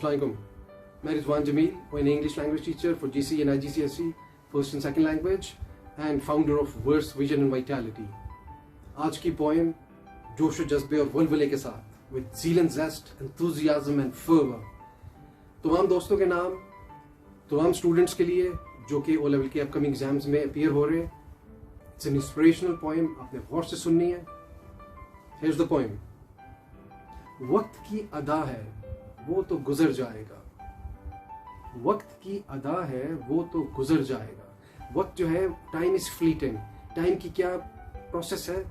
Assalamualaikum. मैं Rizwan Jameel, an English language teacher for GCE and IGCSE, first and second language, and founder of Verse Vision and Vitality. आज की poem जोश व जज्बे और वलवले के साथ with zeal and zest, enthusiasm and fervor. तमाम दोस्तों के नाम, तमाम स्टूडेंट्स के लिए जो कि ओ लेवल के अपकमिंग एग्जाम्स में अपीयर हो रहे हैं. इट्स एन इंस्पिरेशनल पोएम, आपने गौर से सुननी है. Here's the poem. वक्त की अदा है वो तो गुजर जाएगा, वक्त की अदा है वो तो गुजर जाएगा. वक्त जो है, टाइम इज फ्लीटिंग. टाइम की क्या प्रोसेस है?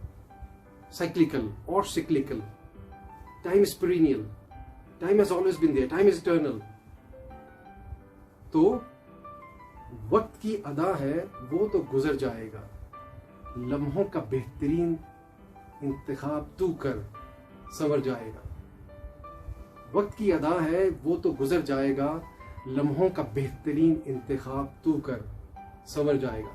साइक्लिकल और cyclical. Time is perennial. Time has always been there. Time is eternal. तो वक्त की अदा है वो तो गुजर जाएगा, लम्हों का बेहतरीन इंतखाब तू कर संवर जाएगा. वक्त की अदा है वो तो गुजर जाएगा, लम्हों का बेहतरीन इंतखाब तू कर संवर जाएगा.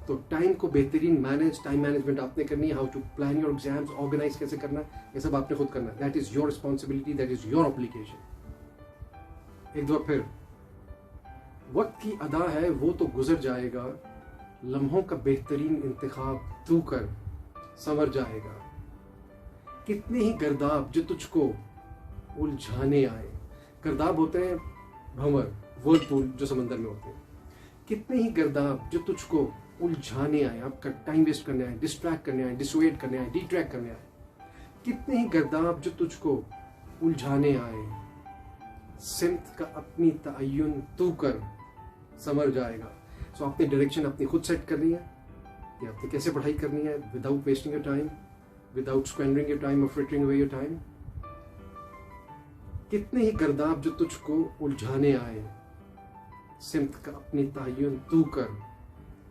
तो टाइम को बेहतरीन टाइम मैनेजमेंट आपने करनी है. How to plan your exams, organise कैसे करना है, ये सब आपने खुद करना है. That is your responsibility, that is your obligation. एक दो फिर. वक्त की अदा है वो तो गुजर जाएगा, लम्हों का बेहतरीन इंतखाब तू कर संवर जाएगा. कितने ही गर्दाब जो तुझको उलझाने आए. गर्दाब होते हैं भंवर, वर्लपूल जो समंदर में होते हैं. कितने ही गर्दाब जो तुझको उलझाने आए, आपका टाइम वेस्ट करने आए, डिस्ट्रैक्ट करने आए, डिसुएड करने आए, डिट्रैक्ट करने आए. कितने ही गर्दाब जो तुझको उलझाने आए, सिमत का अपनी तअय्युन तू कर संवर जाएगा. सो आपने डायरेक्शन अपनी खुद सेट करनी है कि आपने कैसे पढ़ाई करनी है, without wasting your time, without squandering your time और फ्रिटरिंग अवे योर टाइम. कितने ही गर्दाब जो तुझको उलझाने आए, सिमत का अपनी तअय्युन तू कर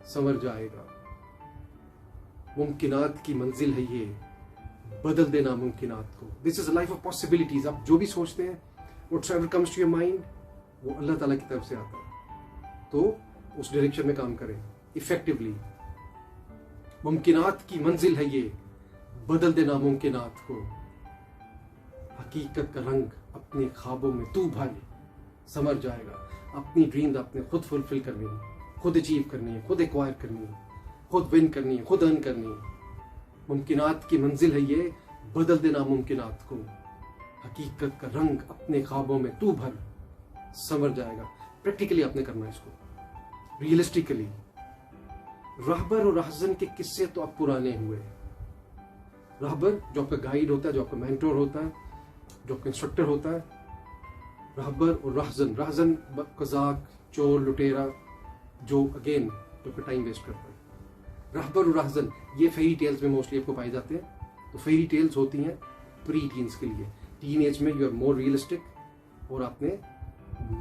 संवर जाएगा. मुमकिनात की मंजिल है ये, बदल दे नामुमकिनात को. This is a life of possibilities. आप जो भी सोचते हैं, whatever comes to your mind, वो अल्लाह ताला की तरफ से आता है. तो उस डायरेक्शन में काम करें इफेक्टिवली. मुमकिनात की मंजिल है ये, बदल दे नामुमकिनात को. हकीकत का रंग अपने ख्वाबों में तू भर संवर जाएगा. अपनी ड्रीम आपने खुद फुलफिल करनी है, खुद अचीव करनी है, खुद एक्वायर करनी है, खुद विन करनी है, खुद अर्न करनी है. मुमकिनात की मंजिल है ये, बदल दे नामुमकिनात को. हकीकत का रंग अपने ख्वाबों में तू भर संवर जाएगा. प्रैक्टिकली आपने करना है इसको, रियलिस्टिकली. रहबर और रहजन के किस्से तो अब पुराने हुए. रहबर जो आपका गाइड होता है, जो आपका मेंटोर होता है, जो आपका इंस्ट्रक्टर होता है. रहबर और रहजन. रहजन कजाक, चोर, लुटेरा, जो अगेन जो आपका टाइम वेस्ट करता है. रहबर और रहजन ये फेरी टेल्स में मोस्टली आपको पाए जाते हैं. तो फेरी टेल्स होती हैं प्री टीन्स के लिए. टीन एज में यू आर मोर रियलिस्टिक और आपने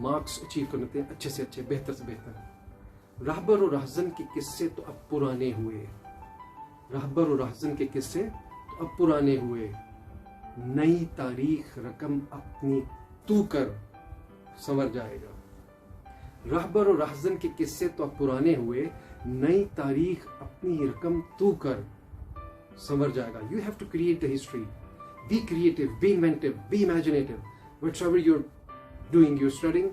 मार्क्स अचीव करने थे अच्छे से अच्छे, बेहतर से बेहतर. रहबर और रहजन के किस्से तो अब पुराने हुए. रहबर और रहजन के किस्से तो अब पुराने हुए. नई तारीख रकम अपनी तू कर संवर जाएगा. रहबर और रहजन के किस्से तो अब पुराने हुए. नई तारीख अपनी रकम तू कर संवर जाएगा. You have to create the history. Be creative, be inventive, be imaginative. Whatever you are doing, you are studying.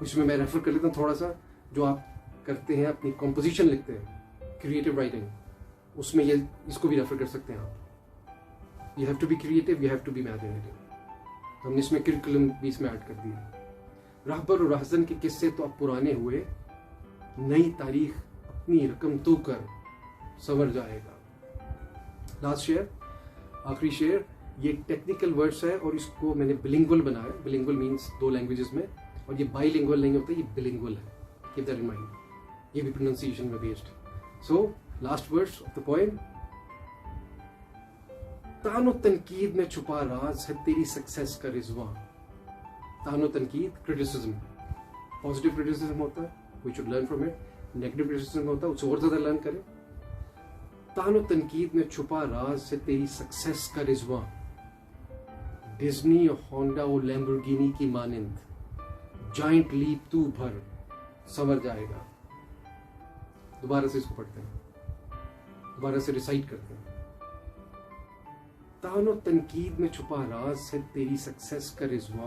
उसमें मैं रेफर कर लेता हूँ थोड़ा सा, जो आप करते हैं, अपनी कंपोजिशन लिखते हैं, क्रिएटिव राइटिंग, उसमें ये इसको भी रेफर कर सकते हैं आप. You have to be creative, you have to be imaginative. तो हमने इसमें करिकुलम भी इसमें ऐड कर दिया. रहबर और रहजन के किस्से तो अब पुराने हुए. नई तारीख अपनी रकम तू कर संवर जाएगा. लास्ट शेयर, आखिरी शेयर, ये टेक्निकल वर्ड्स है और इसको मैंने बिलिंगुअल बनाया. बिलिंगुअल मीन्स दो लैंग्वेजेस में, और ये बाइलिंगुअल नहीं होता, ये बिलिंगुअल है. Keep that in mind. ये भी प्रोनाउंसिएशन में based. So last words of the poem. तानो तनकीद में छुपा राज है तेरी सक्सेस का रिजवा. तानो तनकीद, क्रिटिसिज्म. पॉजिटिव क्रिटिसिज्म होता है, we should learn from it. Negative criticism होता है, उससे और ज्यादा लर्न करें. तानो तनकीद में छुपा राज है तेरी सक्सेस का रिजवा. डिज्नी, होंडा और लैम्बोर्गिनी की मानिंद जाइंट लीप तू भर संवर जाएगा. दोबारा से इसको पढ़ते हैं, दोबारा से रिसाइट करते हैं. तानो तनकीद में छुपा राज है तेरी सक्सेस का रिजवा.